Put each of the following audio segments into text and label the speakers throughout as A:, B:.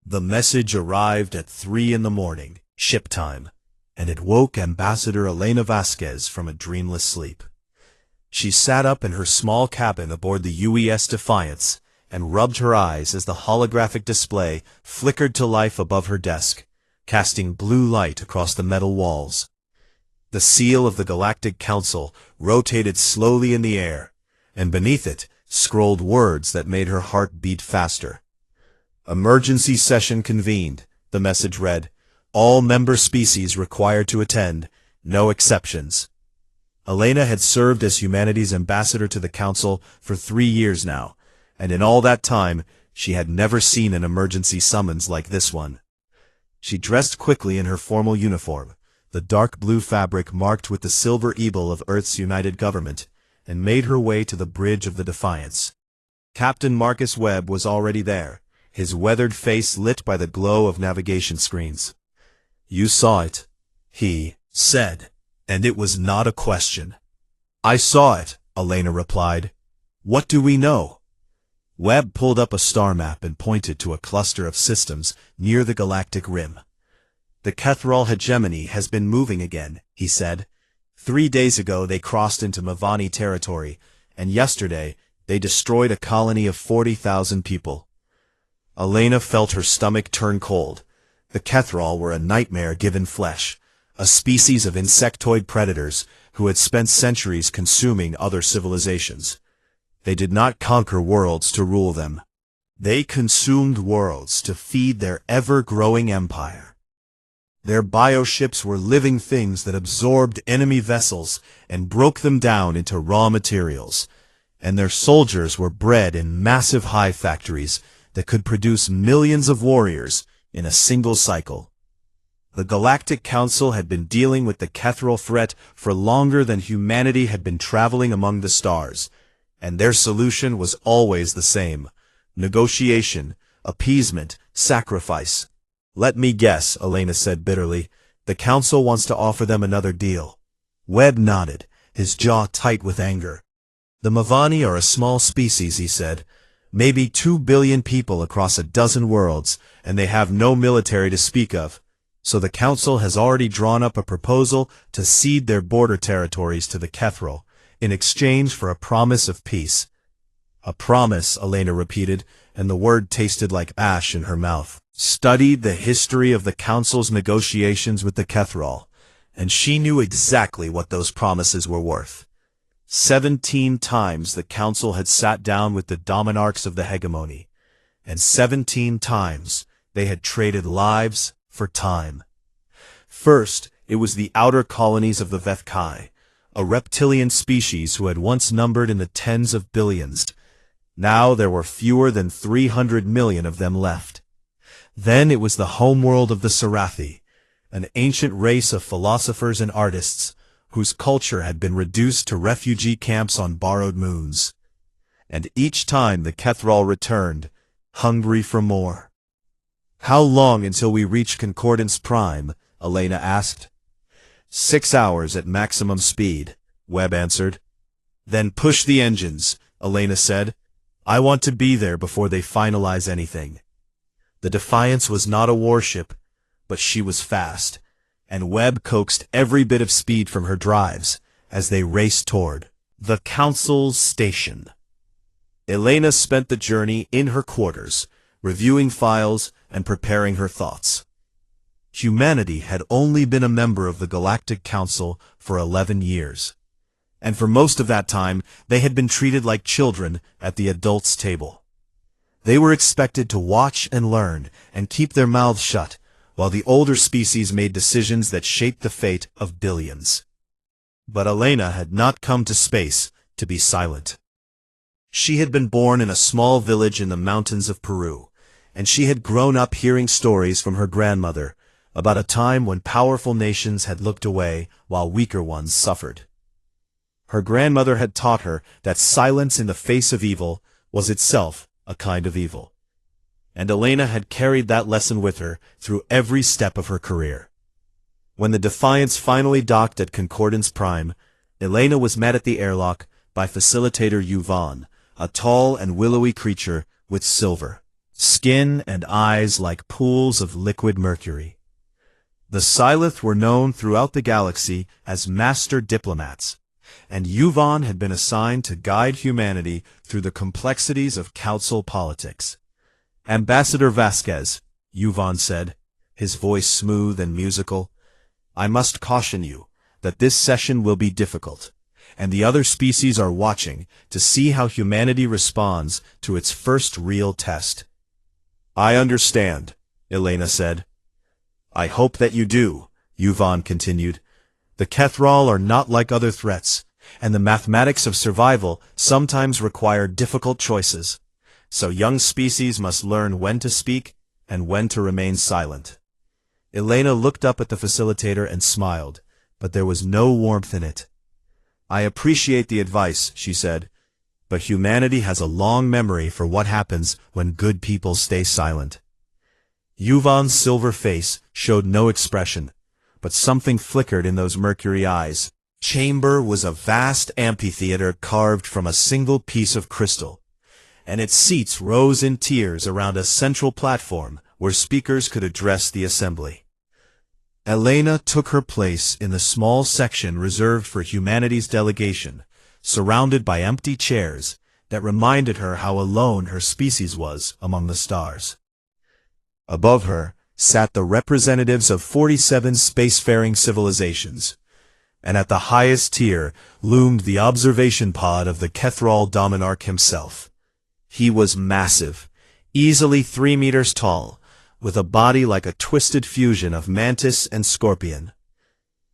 A: The message arrived at 3 in the morning, ship time, and it woke Ambassador Elena Vasquez from a dreamless sleep. She sat up in her small cabin aboard the UES Defiance and rubbed her eyes as the holographic display flickered to life above her desk, casting blue light across the metal walls. The seal of the Galactic Council rotated slowly in the air, and beneath it scrolled words that made her heart beat faster. "Emergency session convened," the message read. "All member species required to attend, no exceptions." Elena had served as humanity's ambassador to the Council for 3 years now, and in all that time she had never seen an emergency summons like this one. She dressed quickly in her formal uniform, the dark blue fabric marked with the silver eagle of Earth's united government, and made her way to the bridge of the Defiance. Captain Marcus Webb was already there, his weathered face lit by the glow of navigation screens. "You saw it," he said, and it was not a question. "I saw it," Elena replied. "What do we know?" Webb pulled up a star map and pointed to a cluster of systems near the galactic rim. "The Kethral hegemony has been moving again," he said. 3 days ago they crossed into Mavani territory, and yesterday they destroyed a colony of 40,000 people. Elena felt her stomach turn cold. The Kethral were a nightmare given flesh, a species of insectoid predators who had spent centuries consuming other civilizations. They did not conquer worlds to rule them. They consumed worlds to feed their ever-growing empire. Their bioships were living things that absorbed enemy vessels and broke them down into raw materials, and their soldiers were bred in massive hive factories that could produce millions of warriors in a single cycle. The Galactic Council had been dealing with the Kethral threat for longer than humanity had been traveling among the stars, and their solution was always the same: negotiation, appeasement, sacrifice. "Let me guess," Elena said bitterly. "The Council wants to offer them another deal." Webb nodded, his jaw tight with anger. "The Mavani are a small species," he said. "Maybe 2 billion people across a dozen worlds, and they have no military to speak of. So the Council has already drawn up a proposal to cede their border territories to the Kethral, in exchange for a promise of peace." "A promise," Elena repeated, and the word tasted like ash in her mouth. Studied the history of the Council's negotiations with the Kethral, and she knew exactly what those promises were worth. 17 times the Council had sat down with the Dominarchs of the hegemony, and 17 times they had traded lives for time. First, it was the outer colonies of the Vethkai, a reptilian species who had once numbered in the tens of billions. Now there were fewer than 300 million of them left. Then it was the homeworld of the Sarathi, an ancient race of philosophers and artists, whose culture had been reduced to refugee camps on borrowed moons. And each time the Kethral returned, hungry for more. "How long until we reach Concordance Prime?" Elena asked. 6 hours at maximum speed," Webb answered. "Then push the engines," Elena said. "I want to be there before they finalize anything." The Defiance was not a warship, but she was fast, and Webb coaxed every bit of speed from her drives as they raced toward the Council's station. Elena spent the journey in her quarters, reviewing files and preparing her thoughts. Humanity had only been a member of the Galactic Council for 11 years, and for most of that time they had been treated like children at the adults' table. They were expected to watch and learn and keep their mouths shut, while the older species made decisions that shaped the fate of billions. But Elena had not come to space to be silent. She had been born in a small village in the mountains of Peru, and she had grown up hearing stories from her grandmother about a time when powerful nations had looked away while weaker ones suffered. Her grandmother had taught her that silence in the face of evil was itself a kind of evil. And Elena had carried that lesson with her through every step of her career. When the Defiance finally docked at Concordance Prime, Elena was met at the airlock by Facilitator Yuvan, a tall and willowy creature with silver skin and eyes like pools of liquid mercury. The Scythe were known throughout the galaxy as master diplomats, and Yuvon had been assigned to guide humanity through the complexities of council politics. "Ambassador Vasquez," Yuvon said, his voice smooth and musical, "I must caution you that this session will be difficult, and the other species are watching to see how humanity responds to its first real test." "I understand," Elena said. "I hope that you do," Yuvon continued. "The Kethrol are not like other threats, and the mathematics of survival sometimes require difficult choices. So young species must learn when to speak and when to remain silent." Elena looked up at the facilitator and smiled, but there was no warmth in it. "I appreciate the advice," she said, "but humanity has a long memory for what happens when good people stay silent." Yuvon's silver face showed no expression, but something flickered in those mercury eyes. Chamber was a vast amphitheater carved from a single piece of crystal, and its seats rose in tiers around a central platform where speakers could address the assembly. Elena took her place in the small section reserved for humanity's delegation, surrounded by empty chairs that reminded her how alone her species was among the stars. Above her sat the representatives of 47 spacefaring civilizations, and at the highest tier loomed the observation pod of the Kethrol Dominarch himself. He was massive, easily 3 meters tall, with a body like a twisted fusion of mantis and scorpion.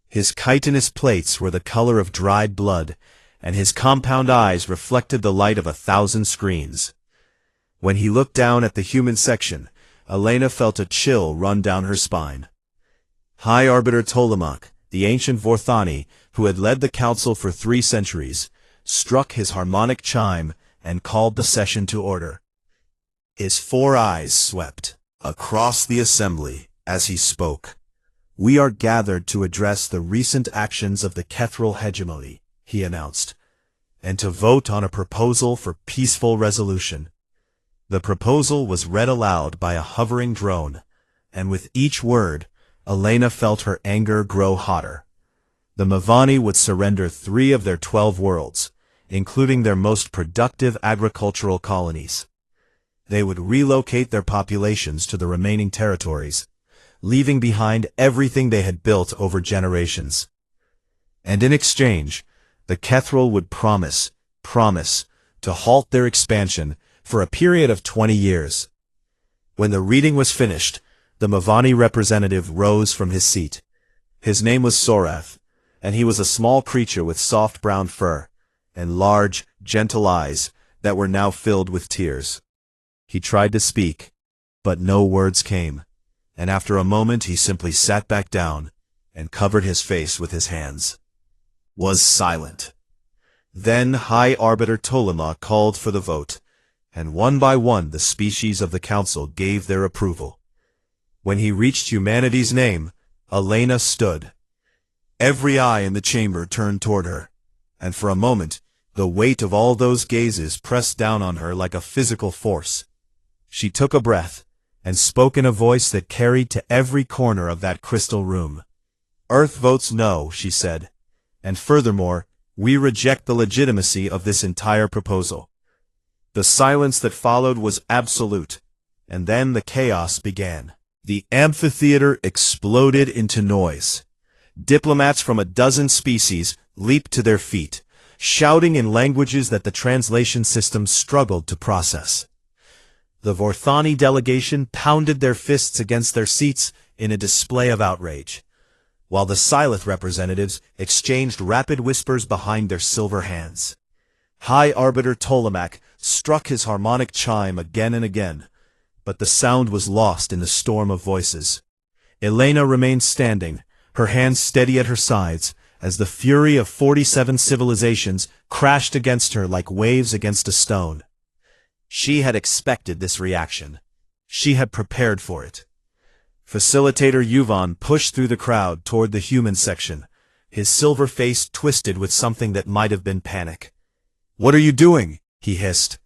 A: His chitinous plates were the color of dried blood, and his compound eyes reflected the light of 1,000 screens. When he looked down at the human section, Elena felt a chill run down her spine. High Arbiter Tolemach, the ancient Vorthani, who had led the council for 3 centuries, struck his harmonic chime and called the session to order. His 4 eyes swept across the assembly as he spoke. "We are gathered to address the recent actions of the Kethrol hegemony," he announced, "and to vote on a proposal for peaceful resolution." The proposal was read aloud by a hovering drone, and with each word, Elena felt her anger grow hotter. The Mavani would surrender 3 of their 12 worlds, including their most productive agricultural colonies. They would relocate their populations to the remaining territories, leaving behind everything they had built over generations. And in exchange, the Kethrol would promise to halt their expansion for a period of 20 years. When the reading was finished, the Mavani representative rose from his seat. His name was Sorath, and he was a small creature with soft brown fur and large, gentle eyes that were now filled with tears. He tried to speak, but no words came, and after a moment he simply sat back down and covered his face with his hands. Was silent. Then High Arbiter Tolemach called for the vote, and one by one the species of the council gave their approval. When he reached humanity's name, Elena stood. Every eye in the chamber turned toward her, and for a moment the weight of all those gazes pressed down on her like a physical force. She took a breath, and spoke in a voice that carried to every corner of that crystal room. "Earth votes no," she said, "and furthermore, we reject the legitimacy of this entire proposal." The silence that followed was absolute, and then the chaos began. The amphitheater exploded into noise. Diplomats from a dozen species leaped to their feet, shouting in languages that the translation system struggled to process. The Vorthani delegation pounded their fists against their seats in a display of outrage, while the Scythe representatives exchanged rapid whispers behind their silver hands. High Arbiter Tolemach struck his harmonic chime again and again, but the sound was lost in the storm of voices. Elena remained standing, her hands steady at her sides, as the fury of 47 civilizations crashed against her like waves against a stone. She had expected this reaction. She had prepared for it. Facilitator Yuvon pushed through the crowd toward the human section, his silver face twisted with something that might have been panic. "What are you doing?" he hissed.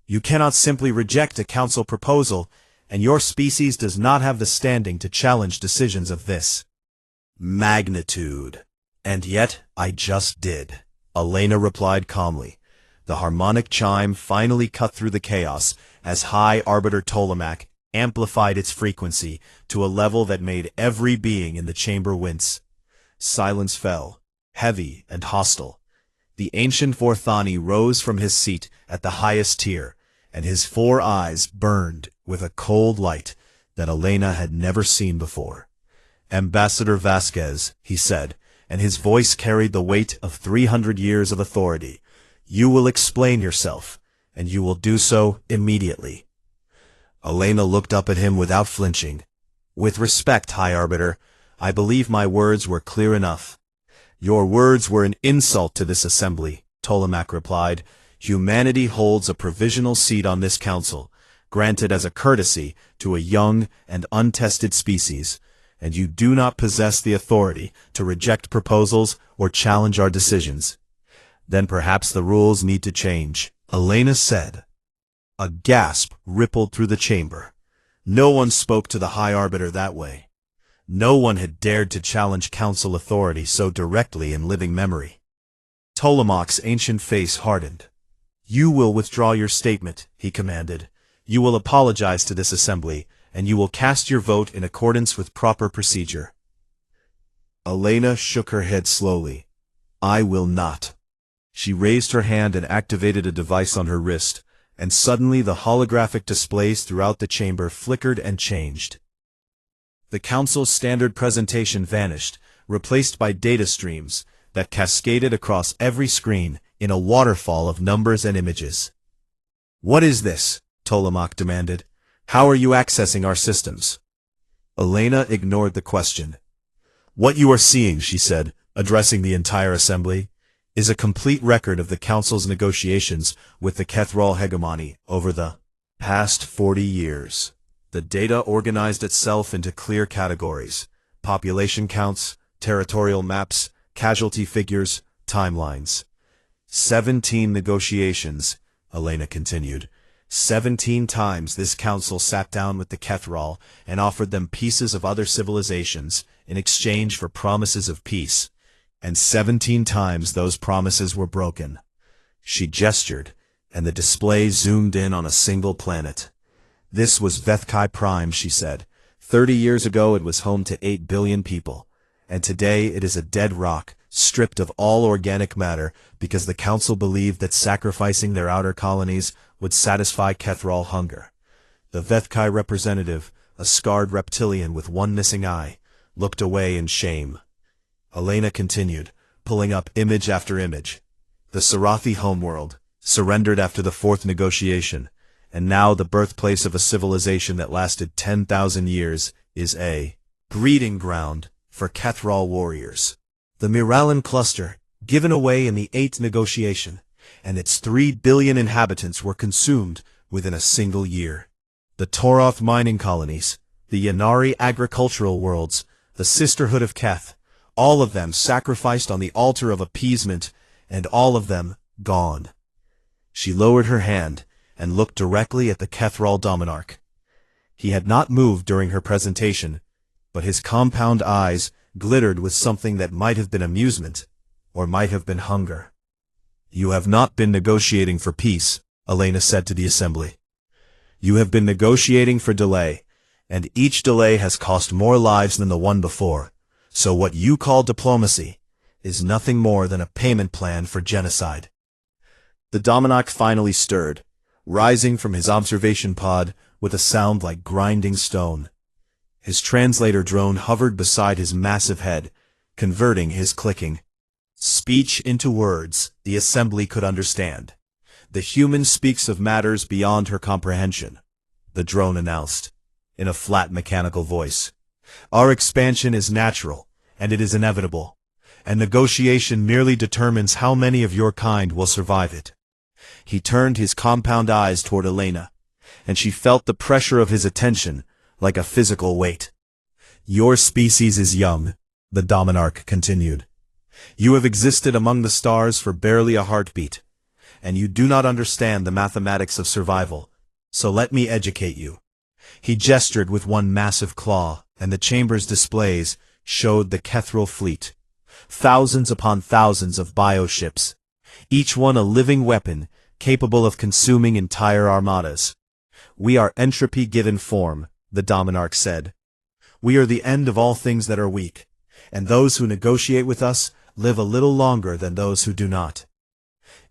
A: You cannot simply reject a council proposal, and your species does not have the standing to challenge decisions of this magnitude. And yet, I just did, Elena replied calmly. The harmonic chime finally cut through the chaos as High Arbiter Ptolemach amplified its frequency to a level that made every being in the chamber wince. Silence fell, heavy and hostile. The ancient Vorthani rose from his seat at the highest tier, and his 4 eyes burned with a cold light that Elena had never seen before. Ambassador Vasquez, he said, and his voice carried the weight of 300 years of authority. You will explain yourself, and you will do so immediately. Elena looked up at him without flinching. With respect, High Arbiter, I believe my words were clear enough. Your words were an insult to this assembly, Ptolemach replied. Humanity holds a provisional seat on this council, granted as a courtesy to a young and untested species, and you do not possess the authority to reject proposals or challenge our decisions. Then perhaps the rules need to change, Elena said. A gasp rippled through the chamber. No one spoke to the High Arbiter that way. No one had dared to challenge council authority so directly in living memory. Ptolemach's ancient face hardened. You will withdraw your statement, he commanded. You will apologize to this assembly, and you will cast your vote in accordance with proper procedure. Elena shook her head slowly. I will not. She raised her hand and activated a device on her wrist, and suddenly the holographic displays throughout the chamber flickered and changed. The council's standard presentation vanished, replaced by data streams that cascaded across every screen in a waterfall of numbers and images. What is this? Ptolemach demanded. How are you accessing our systems? Elena ignored the question. What you are seeing, she said, addressing the entire assembly, is a complete record of the council's negotiations with the Kethral hegemony over the past 40 years. The data organized itself into clear categories: population counts, territorial maps, casualty figures, timelines. 17 negotiations, Elena continued. 17 times this council sat down with the Kethral and offered them pieces of other civilizations in exchange for promises of peace. And 17 times those promises were broken. She gestured, and the display zoomed in on a single planet. This was Vethkai Prime, she said. 30 years ago it was home to 8 billion people, and today it is a dead rock, stripped of all organic matter because the council believed that sacrificing their outer colonies would satisfy Kethral hunger. The Vethkai representative, a scarred reptilian with one missing eye, looked away in shame. Elena continued, pulling up image after image. The Sarathi homeworld, surrendered after the 4th negotiation, and now the birthplace of a civilization that lasted 10,000 years, is a breeding ground for Kethral warriors. The Miralan cluster, given away in the 8th negotiation, and its 3 billion inhabitants were consumed within a single year. The Toroth mining colonies, the Yanari agricultural worlds, the Sisterhood of Keth, all of them sacrificed on the altar of appeasement, and all of them gone. She lowered her hand and looked directly at the Kethral Dominarch. He had not moved during her presentation, but his compound eyes glittered with something that might have been amusement, or might have been hunger. You have not been negotiating for peace, Elena said to the assembly. You have been negotiating for delay, and each delay has cost more lives than the one before, so what you call diplomacy is nothing more than a payment plan for genocide. The Dominarch finally stirred, rising from his observation pod with a sound like grinding stone. His translator drone hovered beside his massive head, converting his clicking speech into words the assembly could understand. The human speaks of matters beyond her comprehension, the drone announced, in a flat mechanical voice. Our expansion is natural, and it is inevitable, and negotiation merely determines how many of your kind will survive it. He turned his compound eyes toward Elena, and she felt the pressure of his attention like a physical weight. Your species is young, the Dominarch continued. You have existed among the stars for barely a heartbeat, and you do not understand the mathematics of survival. So let me educate you. He gestured with one massive claw, and the chamber's displays showed the Kethril fleet. Thousands upon thousands of bioships, each one a living weapon capable of consuming entire armadas. We are entropy given form, the Dominarch said. We are the end of all things that are weak, and those who negotiate with us live a little longer than those who do not.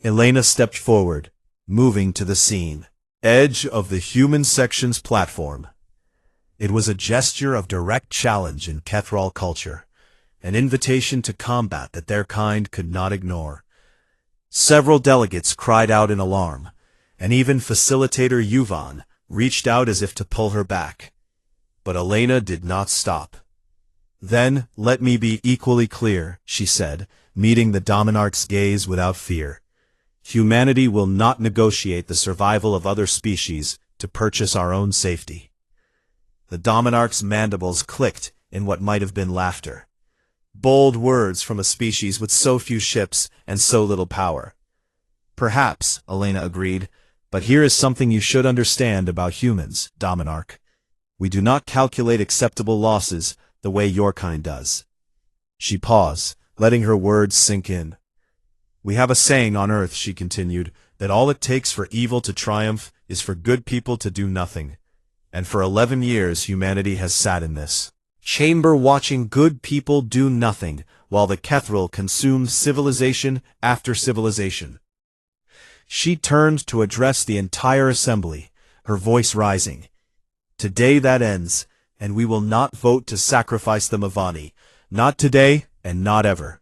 A: Elena stepped forward, moving to the scene. Edge of the human section's platform. It was a gesture of direct challenge in Kethril culture, an invitation to combat that their kind could not ignore. Several delegates cried out in alarm, and even facilitator Yuvan reached out as if to pull her back. But Elena did not stop. Then, let me be equally clear, she said, meeting the Dominarch's gaze without fear. Humanity will not negotiate the survival of other species to purchase our own safety. The Dominarch's mandibles clicked in what might have been laughter. Bold words from a species with so few ships and so little power. Perhaps, Elena agreed, but here is something you should understand about humans, Dominarch. We do not calculate acceptable losses the way your kind does. She paused, letting her words sink in. We have a saying on Earth, she continued, that all it takes for evil to triumph is for good people to do nothing. And for 11 years humanity has sat in this chamber watching good people do nothing, while the Kethril consumes civilization after civilization. She turned to address the entire assembly, her voice rising. Today that ends, and we will not vote to sacrifice the Mavani, not today and not ever.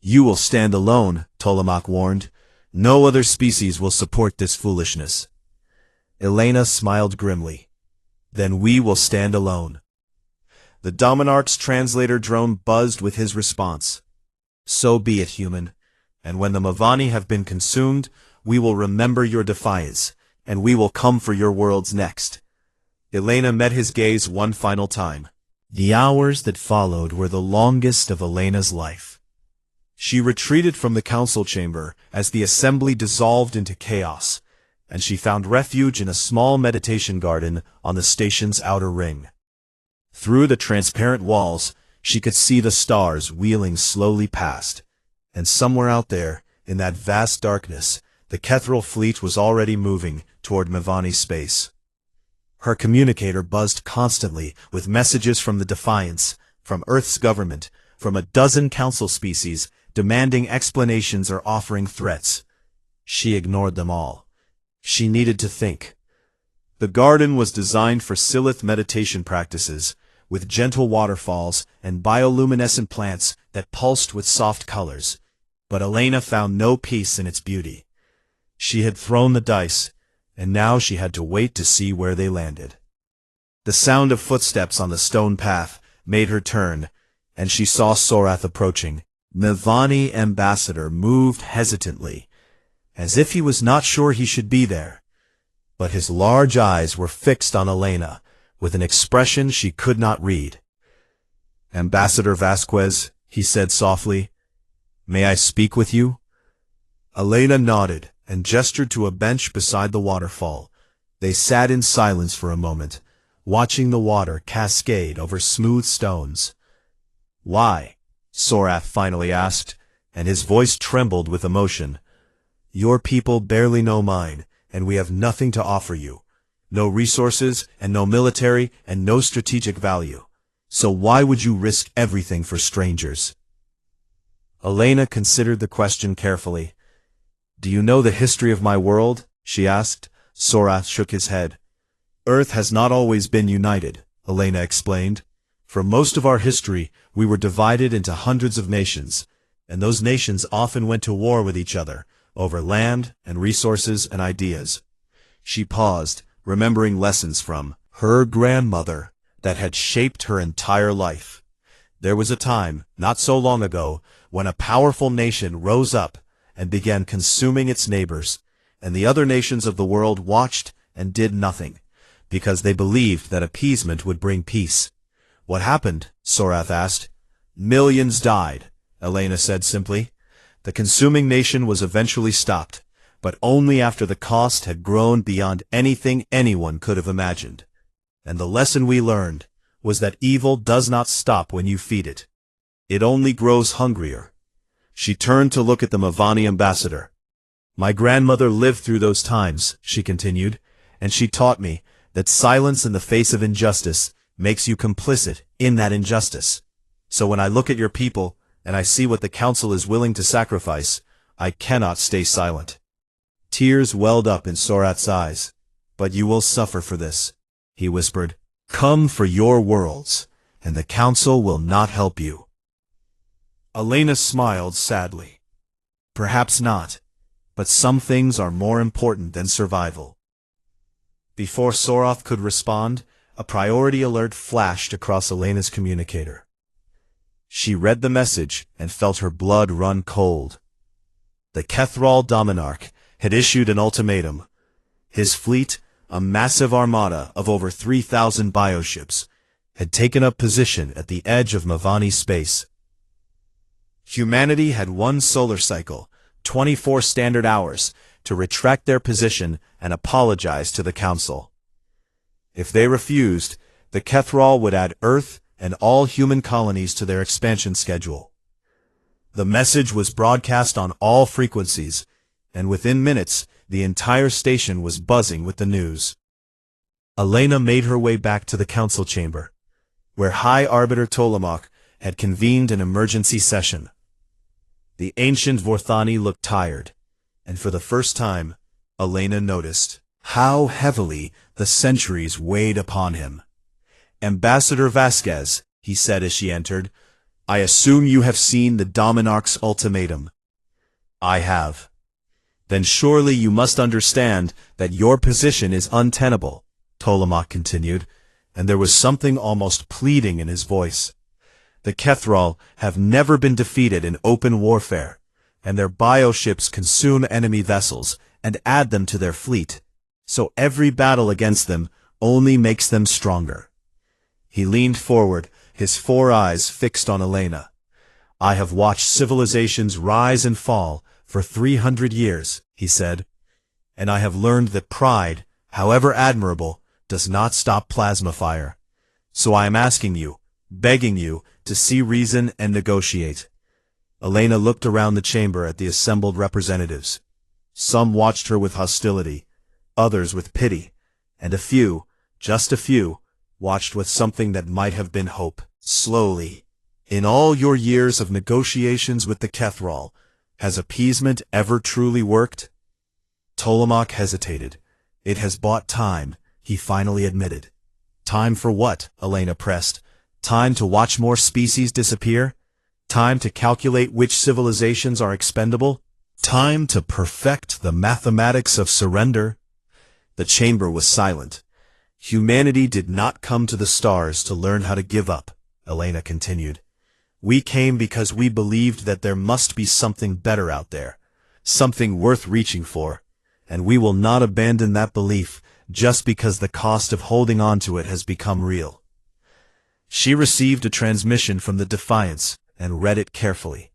A: You will stand alone, Tolemach warned. No other species will support this foolishness. Elena smiled grimly. Then we will stand alone. The Dominarch's translator drone buzzed with his response. So be it, human. And when the Mavani have been consumed, we will remember your defiance, and we will come for your worlds next. Elena met his gaze one final time. The hours that followed were the longest of Elena's life. She retreated from the council chamber as the assembly dissolved into chaos, and she found refuge in a small meditation garden on the station's outer ring. Through the transparent walls, she could see the stars wheeling slowly past, and somewhere out there, in that vast darkness, the Kethril fleet was already moving toward Mavani space. Her communicator buzzed constantly with messages from the Defiance, from Earth's government, from a dozen council species, demanding explanations or offering threats. She ignored them all. She needed to think. The garden was designed for Silith meditation practices, with gentle waterfalls and bioluminescent plants that pulsed with soft colors, but Elena found no peace in its beauty. She had thrown the dice, and now she had to wait to see where they landed. The sound of footsteps on the stone path made her turn, and she saw Sorath approaching. Mavani ambassador moved hesitantly, as if he was not sure he should be there, but his large eyes were fixed on Elena, with an expression she could not read. Ambassador Vasquez, he said softly, may I speak with you? Elena nodded and gestured to a bench beside the waterfall. They sat in silence for a moment, watching the water cascade over smooth stones. Why? Sorath finally asked, and his voice trembled with emotion. Your people barely know mine, and we have nothing to offer you. No resources, and no military, and no strategic value. So why would you risk everything for strangers? Elena considered the question carefully. Do you know the history of my world? She asked. Sorath shook his head. Earth has not always been united, Elena explained. For most of our history, we were divided into hundreds of nations, and those nations often went to war with each other, over land and resources and ideas. She paused, remembering lessons from her grandmother that had shaped her entire life. There was a time, not so long ago, when a powerful nation rose up and began consuming its neighbors, and the other nations of the world watched and did nothing, because they believed that appeasement would bring peace. What happened? Sorath asked. Millions died, Elena said simply. The consuming nation was eventually stopped, but only after the cost had grown beyond anything anyone could have imagined. And the lesson we learned was that evil does not stop when you feed it. It only grows hungrier. She turned to look at the Mavani ambassador. My grandmother lived through those times, she continued, and she taught me that silence in the face of injustice makes you complicit in that injustice. So when I look at your people, and I see what the council is willing to sacrifice, I cannot stay silent. Tears welled up in Sorat's eyes. But you will suffer for this, he whispered. Come for your worlds, and the council will not help you. Elena smiled sadly. Perhaps not, but some things are more important than survival. Before Sorath could respond, a priority alert flashed across Elena's communicator. She read the message and felt her blood run cold. The Kethral Dominarch had issued an ultimatum. His fleet, a massive armada of over 3,000 bioships, had taken up position at the edge of Mavani space. Humanity had one solar cycle, 24 standard hours, to retract their position and apologize to the Council. If they refused, the Kethral would add Earth and all human colonies to their expansion schedule. The message was broadcast on all frequencies, and within minutes, the entire station was buzzing with the news. Elena made her way back to the council chamber, where High Arbiter Tolemach had convened an emergency session. The ancient Vorthani looked tired, and for the first time, Elena noticed how heavily the centuries weighed upon him. Ambassador Vasquez, he said as she entered, I assume you have seen the Dominarch's ultimatum. I have. Then surely you must understand that your position is untenable, Tolemach continued, and there was something almost pleading in his voice. The Kethral have never been defeated in open warfare, and their bioships consume enemy vessels and add them to their fleet, so every battle against them only makes them stronger. He leaned forward, his 4 eyes fixed on Elena. I have watched civilizations rise and fall for 300 years, he said, and I have learned that pride, however admirable, does not stop plasma fire. So I am asking you, begging you, to see reason and negotiate. Elena looked around the chamber at the assembled representatives. Some watched her with hostility, others with pity, and a few, just a few, watched with something that might have been hope. Slowly, in all your years of negotiations with the Kethral, has appeasement ever truly worked? Tolemach hesitated. It has bought time, he finally admitted. Time for what? Elena pressed. Time to watch more species disappear? Time to calculate which civilizations are expendable? Time to perfect the mathematics of surrender? The chamber was silent. Humanity did not come to the stars to learn how to give up, Elena continued. We came because we believed that there must be something better out there, something worth reaching for, and we will not abandon that belief just because the cost of holding on to it has become real. She received a transmission from the Defiance and read it carefully.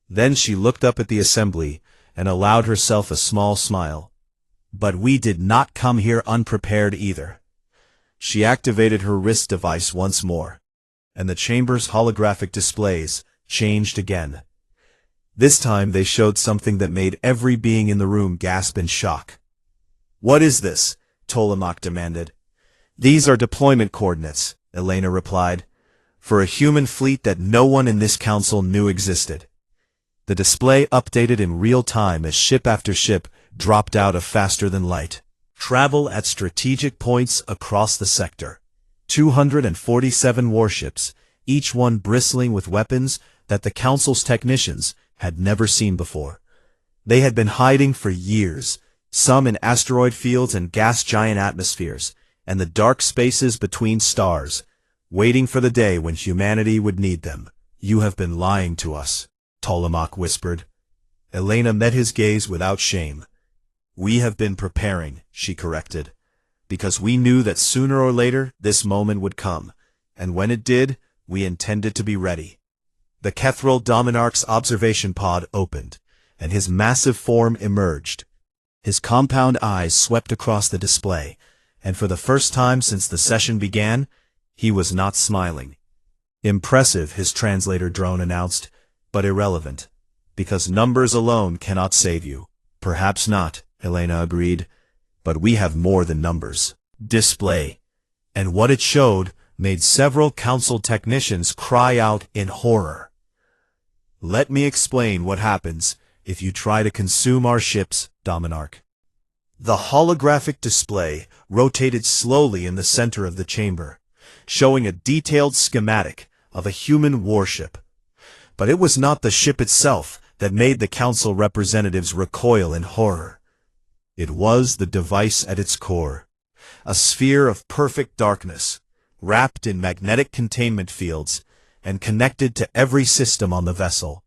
A: Then she looked up at the assembly and allowed herself a small smile. But we did not come here unprepared either. She activated her wrist device once more, and the chamber's holographic displays changed again. This time they showed something that made every being in the room gasp in shock. What is this? Tolemach demanded. These are deployment coordinates, Elena replied, for a human fleet that no one in this council knew existed. The display updated in real time as ship after ship dropped out of faster than light. Travel at strategic points across the sector. 247 warships, each one bristling with weapons that the Council's technicians had never seen before. They had been hiding for years, some in asteroid fields and gas giant atmospheres, and the dark spaces between stars, waiting for the day when humanity would need them. You have been lying to us, Tolemach whispered. Elena met his gaze without shame. We have been preparing, she corrected, because we knew that sooner or later this moment would come, and when it did, we intended to be ready. The Kethral Dominarch's observation pod opened, and his massive form emerged, His compound eyes swept across the display, and for the first time since the session began, he was not smiling. Impressive, his translator drone announced, but irrelevant, because numbers alone cannot save you. Perhaps not, Elena agreed, but we have more than numbers. Display. And what it showed made several council technicians cry out in horror. Let me explain what happens if you try to consume our ships, Dominarch. The holographic display rotated slowly in the center of the chamber, showing a detailed schematic of a human warship. But it was not the ship itself that made the council representatives recoil in horror. It was the device at its core, a sphere of perfect darkness, wrapped in magnetic containment fields and connected to every system on the vessel.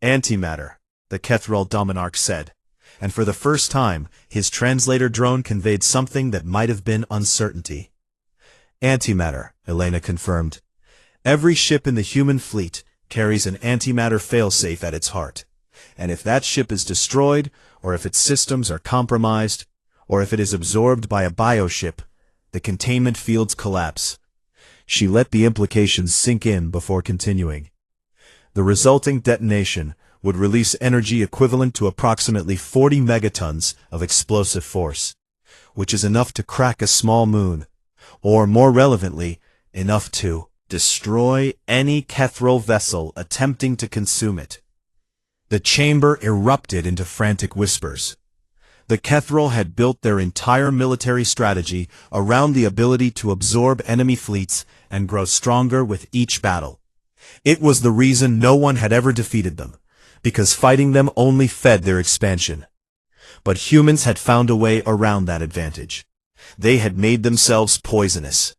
A: Antimatter, the Kethral Dominarch said, and for the first time his translator drone conveyed something that might have been uncertainty. Antimatter, Elena confirmed. Every ship in the human fleet carries an antimatter failsafe at its heart, and if that ship is destroyed, or if its systems are compromised, or if it is absorbed by a bioship, the containment fields collapse. She let the implications sink in before continuing. The resulting detonation would release energy equivalent to approximately 40 megatons of explosive force, which is enough to crack a small moon, or more relevantly, enough to destroy any Kethral vessel attempting to consume it. The chamber erupted into frantic whispers. The Kethral had built their entire military strategy around the ability to absorb enemy fleets and grow stronger with each battle. It was the reason no one had ever defeated them, because fighting them only fed their expansion. But humans had found a way around that advantage. They had made themselves poisonous.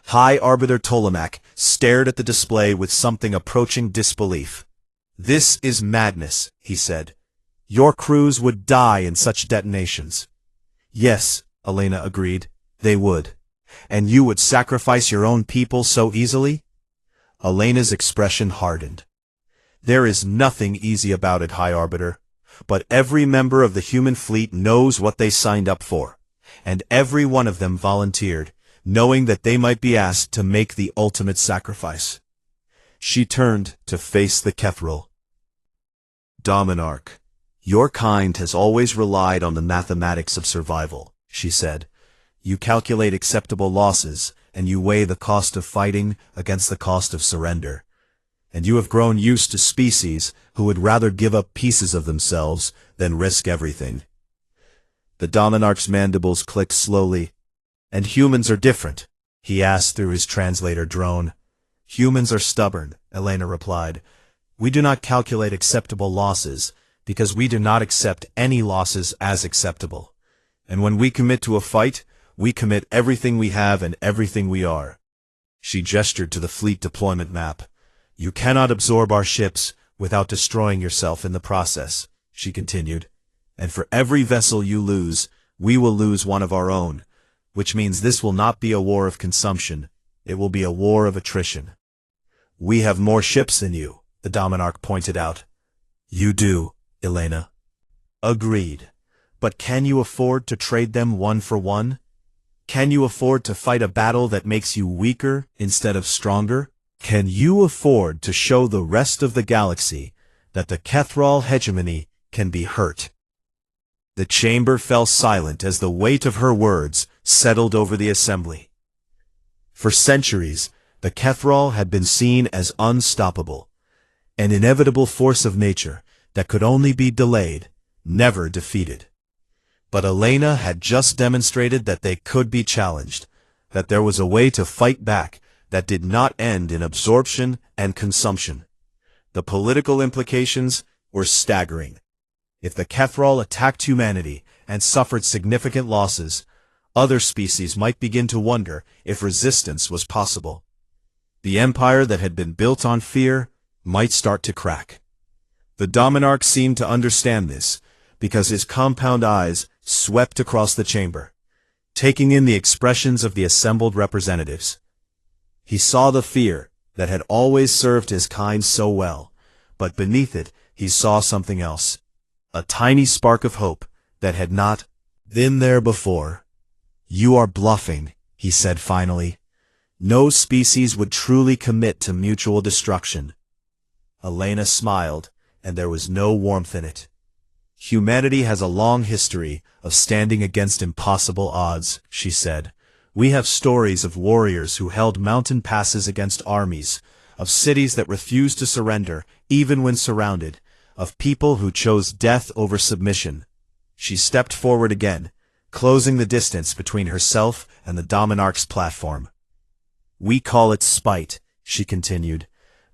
A: High Arbiter Ptolemach stared at the display with something approaching disbelief. "This is madness," he said. "Your crews would die in such detonations." "Yes," Elena agreed, "they would. And you would sacrifice your own people so easily?" Elena's expression hardened. "There is nothing easy about it, High Arbiter. But every member of the human fleet knows what they signed up for, and every one of them volunteered, knowing that they might be asked to make the ultimate sacrifice." She turned to face the Kethral. "Dominarch, your kind has always relied on the mathematics of survival," she said. "You calculate acceptable losses, and you weigh the cost of fighting against the cost of surrender. And you have grown used to species who would rather give up pieces of themselves than risk everything." The Dominarch's mandibles clicked slowly. "And humans are different?" he asked through his translator drone. "Humans are stubborn," Elena replied. "We do not calculate acceptable losses, because we do not accept any losses as acceptable. And when we commit to a fight, we commit everything we have and everything we are." She gestured to the fleet deployment map. "You cannot absorb our ships without destroying yourself in the process," she continued. "And for every vessel you lose, we will lose one of our own, which means this will not be a war of consumption, it will be a war of attrition." "We have more ships than you," the Dominarch pointed out. "You do, Elena." "Agreed. But can you afford to trade them one for one? Can you afford to fight a battle that makes you weaker instead of stronger? Can you afford to show the rest of the galaxy that the Kethral hegemony can be hurt?" The chamber fell silent as the weight of her words settled over the assembly. For centuries, the Kethral had been seen as unstoppable, an inevitable force of nature that could only be delayed, never defeated. But Elena had just demonstrated that they could be challenged, that there was a way to fight back that did not end in absorption and consumption. The political implications were staggering. If the Kethral attacked humanity and suffered significant losses, other species might begin to wonder if resistance was possible. The empire that had been built on fear might start to crack. The Dominarch seemed to understand this, because his compound eyes swept across the chamber, taking in the expressions of the assembled representatives. He saw the fear that had always served his kind so well, but beneath it he saw something else, a tiny spark of hope that had not been there before. "You are bluffing," he said finally. "No species would truly commit to mutual destruction." Elena smiled, and there was no warmth in it. "Humanity has a long history of standing against impossible odds," she said. "We have stories of warriors who held mountain passes against armies, of cities that refused to surrender, even when surrounded, of people who chose death over submission." She stepped forward again, closing the distance between herself and the Dominarch's platform. "We call it spite," she continued,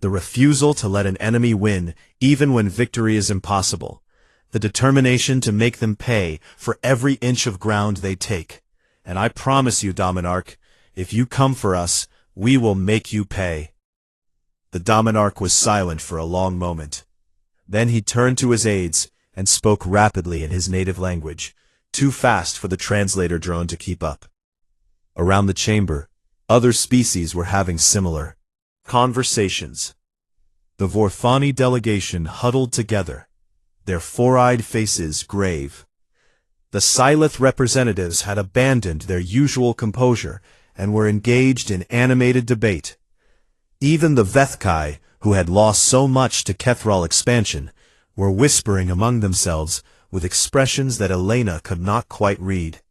A: "the refusal to let an enemy win, even when victory is impossible, the determination to make them pay for every inch of ground they take. And I promise you, Dominarch, if you come for us, we will make you pay." The Dominarch was silent for a long moment. Then he turned to his aides and spoke rapidly in his native language, too fast for the translator drone to keep up. Around the chamber, other species were having similar conversations. The Vorfani delegation huddled together, their four-eyed faces grave. The Silith representatives had abandoned their usual composure and were engaged in animated debate. Even the Vethkai, who had lost so much to Kethral expansion, were whispering among themselves with expressions that Elena could not quite read.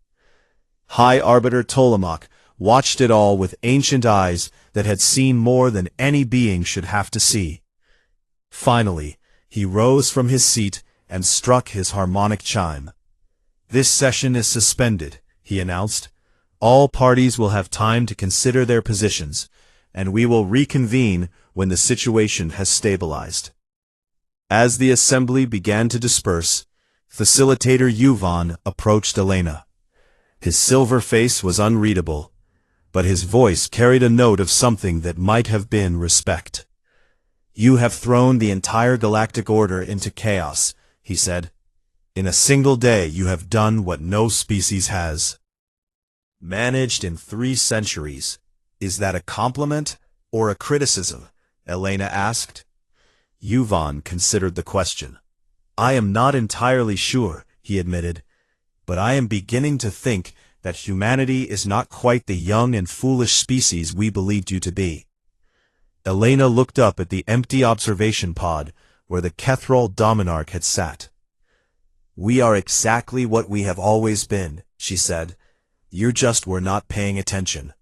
A: High Arbiter Tolemach watched it all with ancient eyes that had seen more than any being should have to see. Finally, he rose from his seat and struck his harmonic chime. "This session is suspended," he announced. "All parties will have time to consider their positions, and we will reconvene when the situation has stabilized." As the assembly began to disperse, Facilitator Yuvan approached Elena. His silver face was unreadable, but his voice carried a note of something that might have been respect. "You have thrown the entire galactic order into chaos," he said. "In a single day you have done what no species has managed in 3 centuries. Is that a compliment or a criticism?" Elena asked. Yuvan considered the question. "I am not entirely sure," he admitted, "but I am beginning to think that humanity is not quite the young and foolish species we believed you to be." Elena looked up at the empty observation pod where the Kethral Dominarch had sat. "We are exactly what we have always been," she said. "You just were not paying attention."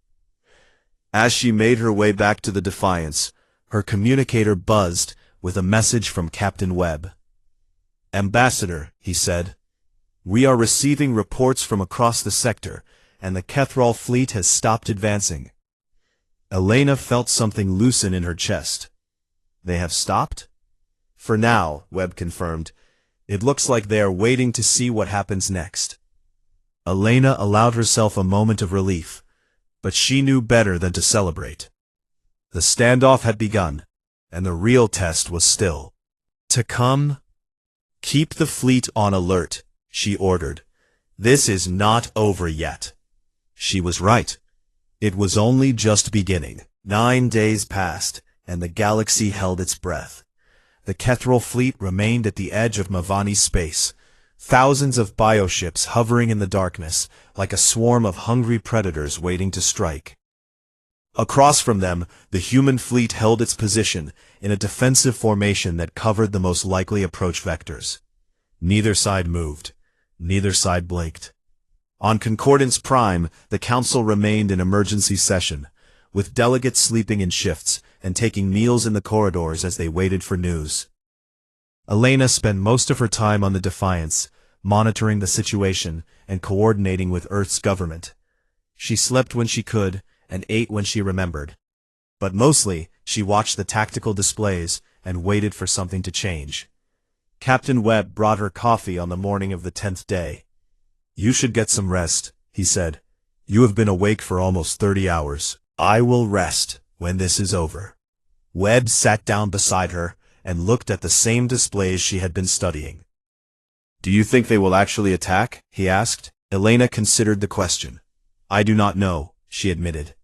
A: As she made her way back to the Defiance, her communicator buzzed with a message from Captain Webb. "Ambassador," he said, "we are receiving reports from across the sector, and the Kethral fleet has stopped advancing." Elena felt something loosen in her chest. "They have stopped?" "For now," Webb confirmed. "It looks like they are waiting to see what happens next." Elena allowed herself a moment of relief, but she knew better than to celebrate. The standoff had begun, and the real test was still to come. "Keep the fleet on alert," she ordered. "This is not over yet." She was right. It was only just beginning. 9 days passed, and the galaxy held its breath. The Kethral fleet remained at the edge of Mavani space, thousands of bioships hovering in the darkness, like a swarm of hungry predators waiting to strike. Across from them, the human fleet held its position in a defensive formation that covered the most likely approach vectors. Neither side moved. Neither side blinked. On Concordance Prime, the Council remained in emergency session, with delegates sleeping in shifts and taking meals in the corridors as they waited for news. Elena spent most of her time on the Defiance, monitoring the situation and coordinating with Earth's government. She slept when she could and ate when she remembered. But mostly, she watched the tactical displays and waited for something to change. Captain Webb brought her coffee on the morning of the 10th day. "You should get some rest," he said. "You have been awake for almost 30 hours. I will rest when this is over." Webb sat down beside her and looked at the same displays she had been studying. "Do you think they will actually attack?" he asked. Elena considered the question. "I do not know," she admitted.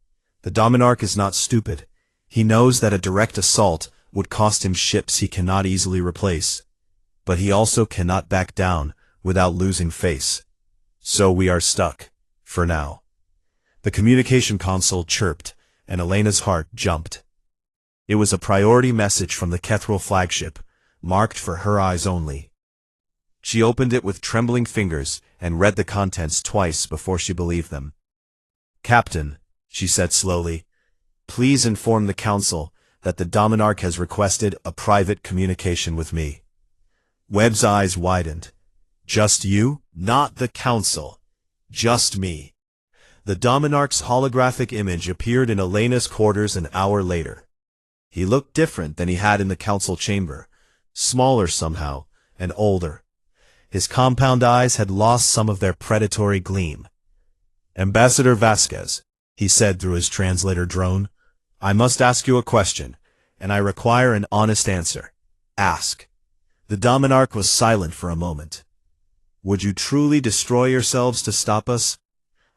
A: "The Dominarch is not stupid. He knows that a direct assault would cost him ships he cannot easily replace. But he also cannot back down without losing face. So we are stuck, for now. The communication console chirped, and Elena's heart jumped. It was a priority message from the Kethril flagship, marked for her eyes only. She opened it with trembling fingers and read the contents twice before she believed them. "Captain," she said slowly, "please inform the Council that the Dominarch has requested a private communication with me." Webb's eyes widened. "Just you?" "Not the Council. Just me." The Dominarch's holographic image appeared in Elena's quarters an hour later. He looked different than he had in the Council chamber, smaller somehow, and older. His compound eyes had lost some of their predatory gleam. "Ambassador Vasquez," he said through his translator drone, "I must ask you a question, and I require an honest answer. Ask." The Dominarch was silent for a moment. "Would you truly destroy yourselves to stop us?"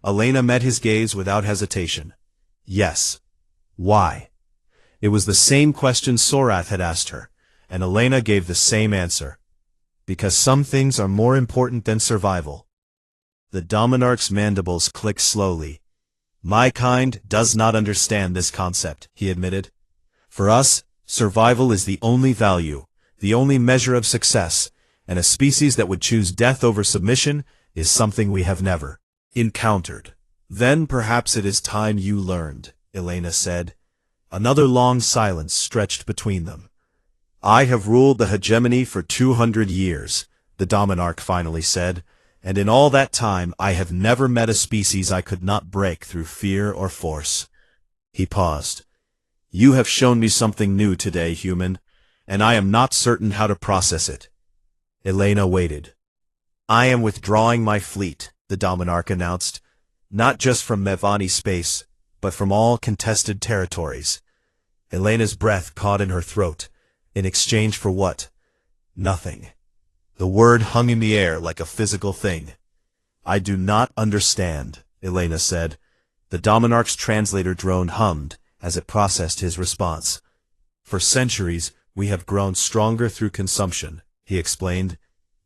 A: Elena met his gaze without hesitation. "Yes." "Why?" It was the same question Sorath had asked her, and Elena gave the same answer. "Because some things are more important than survival." The Dominarch's mandibles clicked slowly. "My kind does not understand this concept," he admitted. "For us, survival is the only value, the only measure of success, and a species that would choose death over submission is something we have never encountered." "Then perhaps it is time you learned," Elena said. Another long silence stretched between them. "I have ruled the hegemony for 200 years, the Dominarch finally said, "and in all that time I have never met a species I could not break through fear or force." He paused. "You have shown me something new today, human, and I am not certain how to process it." Elena waited. "I am withdrawing my fleet," the Dominarch announced, "not just from Mevani space, but from all contested territories." Elena's breath caught in her throat. In exchange for what? Nothing. The word hung in the air like a physical thing. "I do not understand," Elena said. The Dominarch's translator drone hummed as it processed his response. "For centuries, we have grown stronger through consumption," he explained.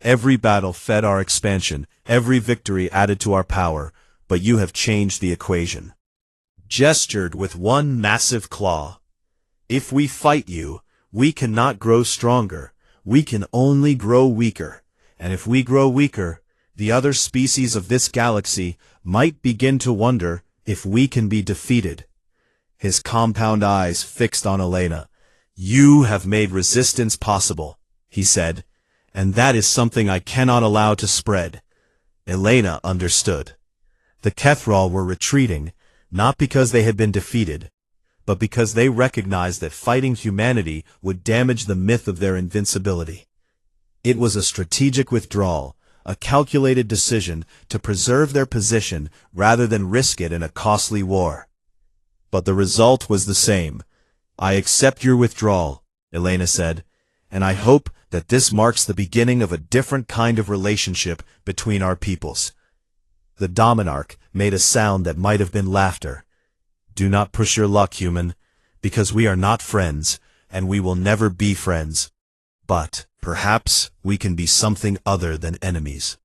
A: "Every battle fed our expansion, every victory added to our power, but you have changed the equation." Gestured with one massive claw. "If we fight you, we cannot grow stronger, we can only grow weaker, and if we grow weaker, the other species of this galaxy might begin to wonder if we can be defeated." His compound eyes fixed on Elena. "You have made resistance possible," he said, "and that is something I cannot allow to spread." Elena understood. The Kethril were retreating, not because they had been defeated, but because they recognized that fighting humanity would damage the myth of their invincibility. It was a strategic withdrawal, a calculated decision to preserve their position rather than risk it in a costly war. But the result was the same. "I accept your withdrawal," Elena said, "and I hope that this marks the beginning of a different kind of relationship between our peoples." The Dominarch made a sound that might have been laughter. "Do not push your luck, human, because we are not friends, and we will never be friends. But perhaps we can be something other than enemies."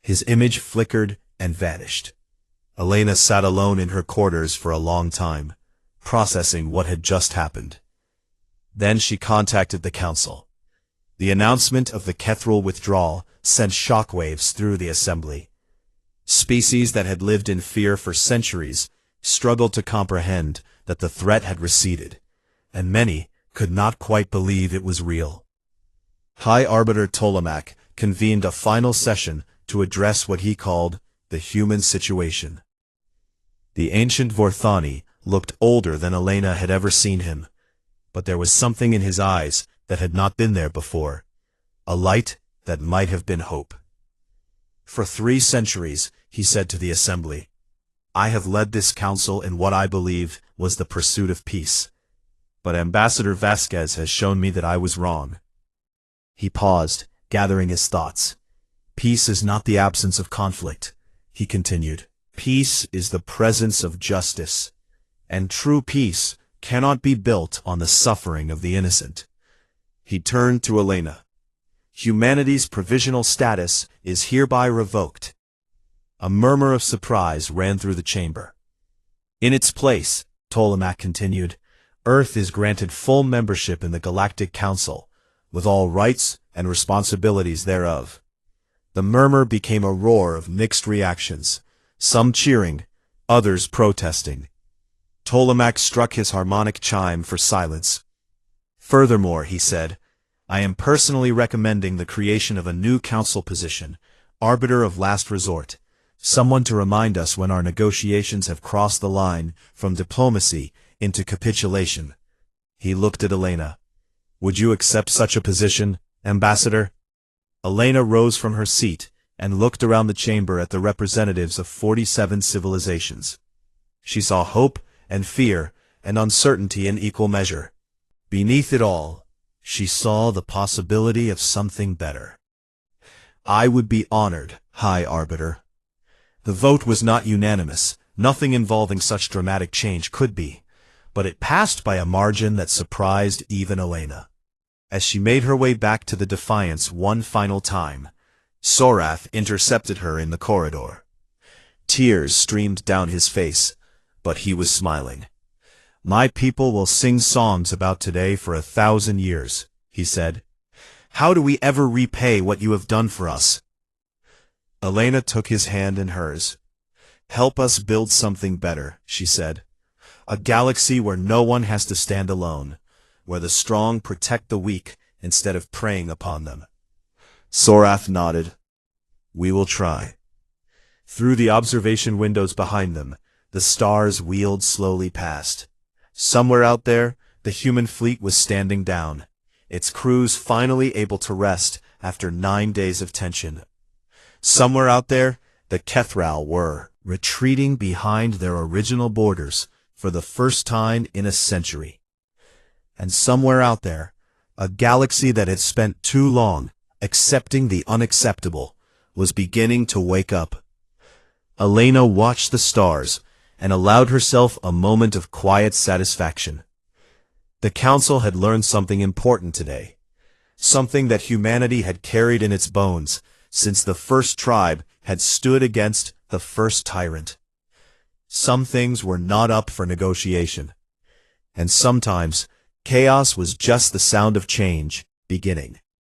A: His image flickered and vanished. Elena sat alone in her quarters for a long time, processing what had just happened. Then she contacted the Council. The announcement of the Kethril withdrawal sent shockwaves through the assembly. Species that had lived in fear for centuries struggled to comprehend that the threat had receded, and many could not quite believe it was real. High Arbiter Ptolemach convened a final session to address what he called the human situation. The ancient Vorthani looked older than Elena had ever seen him, but there was something in his eyes that had not been there before, a light that might have been hope. "For 3 centuries, he said to the assembly, I have led this council in what I believe was the pursuit of peace. But Ambassador Vasquez has shown me that I was wrong." He paused, gathering his thoughts. "Peace is not the absence of conflict," he continued. "Peace is the presence of justice, and true peace cannot be built on the suffering of the innocent." He turned to Elena. Humanity's provisional status is hereby revoked. A murmur of surprise ran through the chamber. In its place, Ptolemach continued, Earth is granted full membership in the Galactic Council, with all rights and responsibilities thereof. The murmur became a roar of mixed reactions, some cheering, others protesting. Ptolemach struck his harmonic chime for silence. Furthermore, he said, I am personally recommending the creation of a new council position, arbiter of last resort, someone to remind us when our negotiations have crossed the line from diplomacy into capitulation. He looked at Elena. Would you accept such a position, Ambassador? Elena rose from her seat and looked around the chamber at the representatives of 47 civilizations. She saw hope and fear and uncertainty in equal measure. Beneath it all, she saw the possibility of something better. I would be honored, High Arbiter. The vote was not unanimous, nothing involving such dramatic change could be, but it passed by a margin that surprised even Elena. As she made her way back to the Defiance one final time, Sorath intercepted her in the corridor. Tears streamed down his face, but he was smiling. My people will sing songs about today for 1,000 years, he said. How do we ever repay what you have done for us? Elena took his hand in hers. Help us build something better, she said. A galaxy where no one has to stand alone, where the strong protect the weak instead of preying upon them. Sorath nodded. We will try. Through the observation windows behind them, the stars wheeled slowly past. Somewhere out there, the human fleet was standing down, its crews finally able to rest after 9 days of tension. Somewhere out there, the Kethral were retreating behind their original borders for the first time in a century. And somewhere out there, a galaxy that had spent too long accepting the unacceptable was beginning to wake up. Elena watched the stars and allowed herself a moment of quiet satisfaction. The Council had learned something important today, something that humanity had carried in its bones since the first tribe had stood against the first tyrant. Some things were not up for negotiation, and sometimes chaos was just the sound of change beginning.